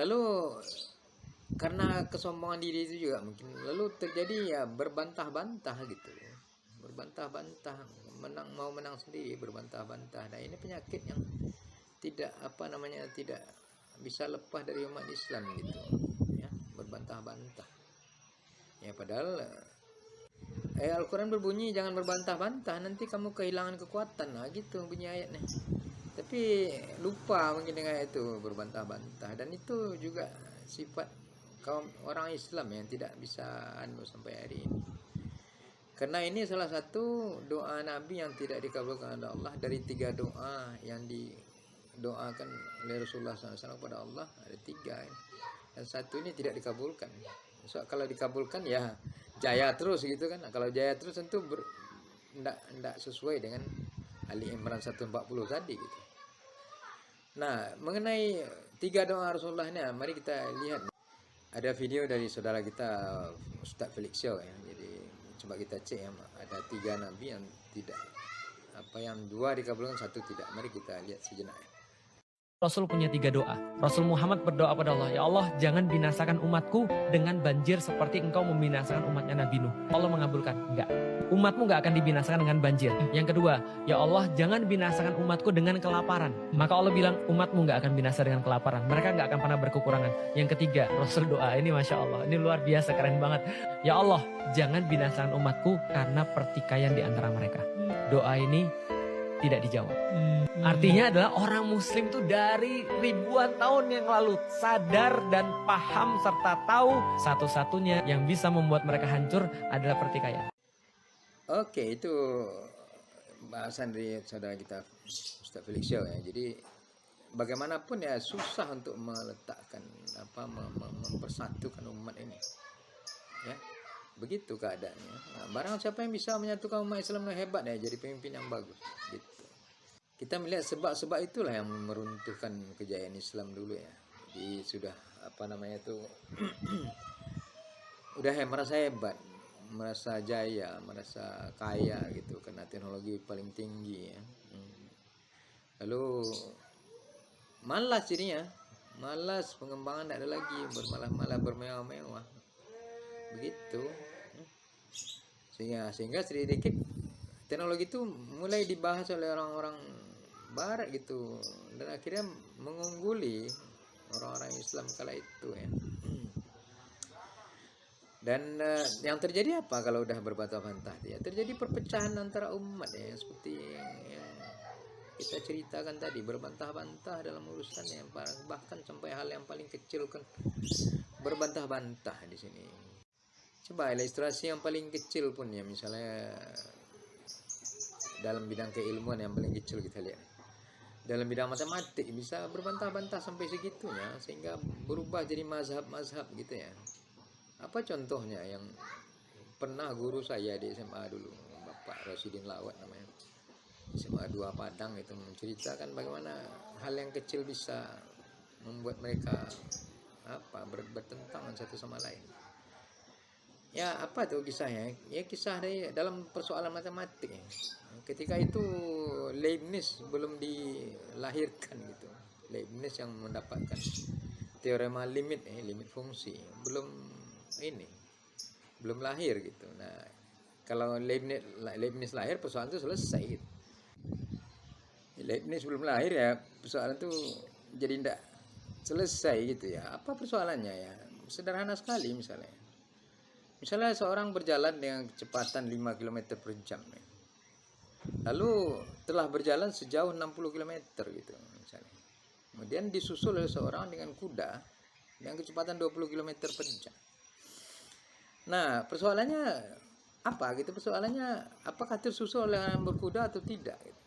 Lalu karena kesombongan diri itu juga mungkin, lalu terjadi ya berbantah-bantah gitu, berbantah-bantah, mau menang sendiri, berbantah-bantah. Nah ini penyakit yang tidak tidak bisa lepas dari umat Islam gitu ya, berbantah-bantah ya. Padahal Al-Quran berbunyi jangan berbantah-bantah, nanti kamu kehilangan kekuatan, nah gitu bunyi ayatnya. Tapi lupa mungkin dengan itu, berbantah-bantah. Dan itu juga sifat kaum orang Islam yang tidak bisa sampai hari ini. Karena ini salah satu doa Nabi yang tidak dikabulkan oleh Allah. Dari 3 doa yang didoakan oleh Rasulullah SAW kepada Allah, ada 3 ini. Dan 1 ini tidak dikabulkan. So, kalau dikabulkan ya jaya terus gitu kan. Kalau jaya terus tentu tidak sesuai dengan Ali Imran 140 tadi gitu. Nah, mengenai 3 doa Rasulullah ini, mari kita lihat. Ada video dari saudara kita Ustaz Felix Show ya. Jadi coba kita cek ya, ada 3 nabi yang tidak yang 2 dikabulkan, 1 tidak. Mari kita lihat sejenak ya. Rasul punya 3 doa. Rasul Muhammad berdoa pada Allah, ya Allah jangan binasakan umatku dengan banjir seperti engkau membinasakan umatnya Nabi Nuh. Allah mengabulkan, enggak. Umatmu enggak akan dibinasakan dengan banjir. Yang kedua, ya Allah jangan binasakan umatku dengan kelaparan. Maka Allah bilang umatmu enggak akan binasa dengan kelaparan. Mereka enggak akan pernah berkekurangan. Yang ketiga, Rasul doa, ini Masya Allah, ini luar biasa, keren banget. Ya Allah jangan binasakan umatku karena pertikaian di antara mereka. Doa ini tidak dijawab. Artinya adalah orang muslim tuh dari ribuan tahun yang lalu sadar dan paham serta tahu satu-satunya yang bisa membuat mereka hancur adalah pertikaian. Oke, itu bahasan dari saudara kita Ustaz Felix Show ya. Jadi bagaimanapun ya susah untuk meletakkan mempersatukan umat ini. Ya. Begitu keadaannya. Nah, barang siapa yang bisa menyatukan umat Islam yang hebat ya, jadi pemimpin yang bagus gitu. Kita melihat sebab-sebab itulah yang meruntuhkan kejayaan Islam dulu ya. Jadi sudah udah merasa hebat, merasa jaya, merasa kaya gitu karena teknologi paling tinggi ya. Lalu malas jadinya, malas, pengembangan tidak ada lagi, bermalah-malah, bermewah-mewah begitu. Sehingga sedikit teknologi itu mulai dibahas oleh orang-orang barat gitu, dan akhirnya mengungguli orang-orang Islam kala itu ya. Dan yang terjadi apa kalau udah berbantah-bantah ya? Terjadi perpecahan antara umat ya, seperti yang kita ceritakan tadi, berbantah-bantah dalam urusan yang bahkan sampai hal yang paling kecil kan berbantah-bantah di sini. Coba ilustrasi yang paling kecil pun ya, misalnya dalam bidang keilmuan yang paling kecil kita lihat. Dalam bidang matematik bisa berbantah-bantah sampai segitunya sehingga berubah jadi mazhab-mazhab gitu ya. Apa contohnya yang pernah guru saya di SMA dulu, Bapak Rosidin Lawat namanya, SMA 2 Padang, itu menceritakan bagaimana hal yang kecil bisa membuat mereka bertentangan satu sama lain. Ya apa tuh kisahnya? Ya kisah dari dalam persoalan matematik ya. Ketika itu Leibniz belum dilahirkan gitu. Leibniz yang mendapatkan teorema limit fungsi belum lahir gitu. Nah, kalau Leibniz lahir, persoalan itu selesai gitu. Leibniz belum lahir ya, persoalan itu jadi tidak selesai gitu ya. Apa persoalannya ya? Sederhana sekali misalnya. Misalnya seorang berjalan dengan kecepatan 5 km per jam ya. Lalu telah berjalan sejauh 60 km gitu misalnya. Kemudian disusul oleh seorang dengan kuda dengan kecepatan 20 km per jam. Nah, persoalannya apa gitu? Persoalannya apakah tersusul oleh orang berkuda atau tidak gitu.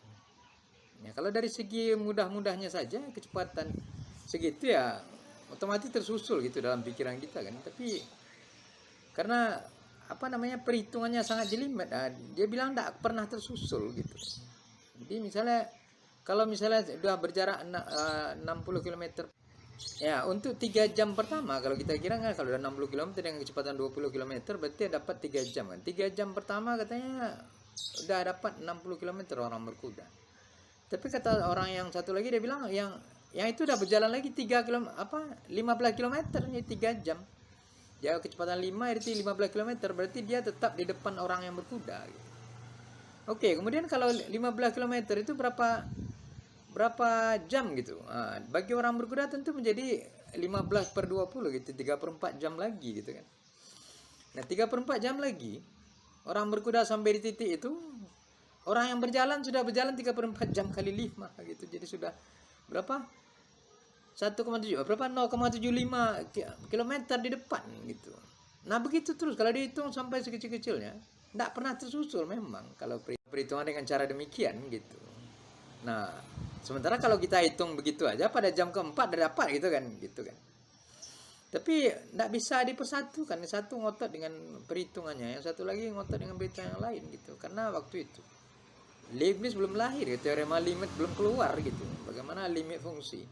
Ya, kalau dari segi mudah-mudahnya saja kecepatan segitu ya otomatis tersusul gitu dalam pikiran kita kan. Tapi karena perhitungannya sangat jelimet, dia bilang tidak pernah tersusul gitu. Jadi misalnya kalau sudah berjarak 60 km ya, untuk 3 jam pertama kalau kita kira kan, kalau udah 60 km dengan kecepatan 20 km berarti dapat 3 jam kan. 3 jam pertama katanya udah dapat 60 km orang berkuda. Tapi kata orang yang satu lagi, dia bilang yang yang itu udah berjalan lagi 15 km, ini 3 jam. Dia kecepatan 5 berarti 15 km, berarti dia tetap di depan orang yang berkuda gitu. Oke, kemudian kalau 15 km itu berapa jam gitu. Bagi orang berkuda tentu menjadi 15/20 gitu, 3/4 jam lagi gitu kan. Nah, 3/4 jam lagi orang berkuda sampai di titik itu, orang yang berjalan sudah berjalan 3/4 jam kali 5 gitu. Jadi sudah berapa? 1,7 berapa 0,75 kilometer di depan gitu. Nah, begitu terus kalau dihitung sampai sekecil-kecilnya, tidak pernah tersusul memang kalau perhitungan dengan cara demikian gitu. Nah, sementara kalau kita hitung begitu aja pada jam keempat udah dapat gitu kan. Tapi tidak bisa dipersatukan, satu ngotot dengan perhitungannya, yang satu lagi ngotot dengan perhitungan yang lain gitu. Karena waktu itu Leibniz belum lahir, teorema limit belum keluar gitu. Bagaimana limit fungsi?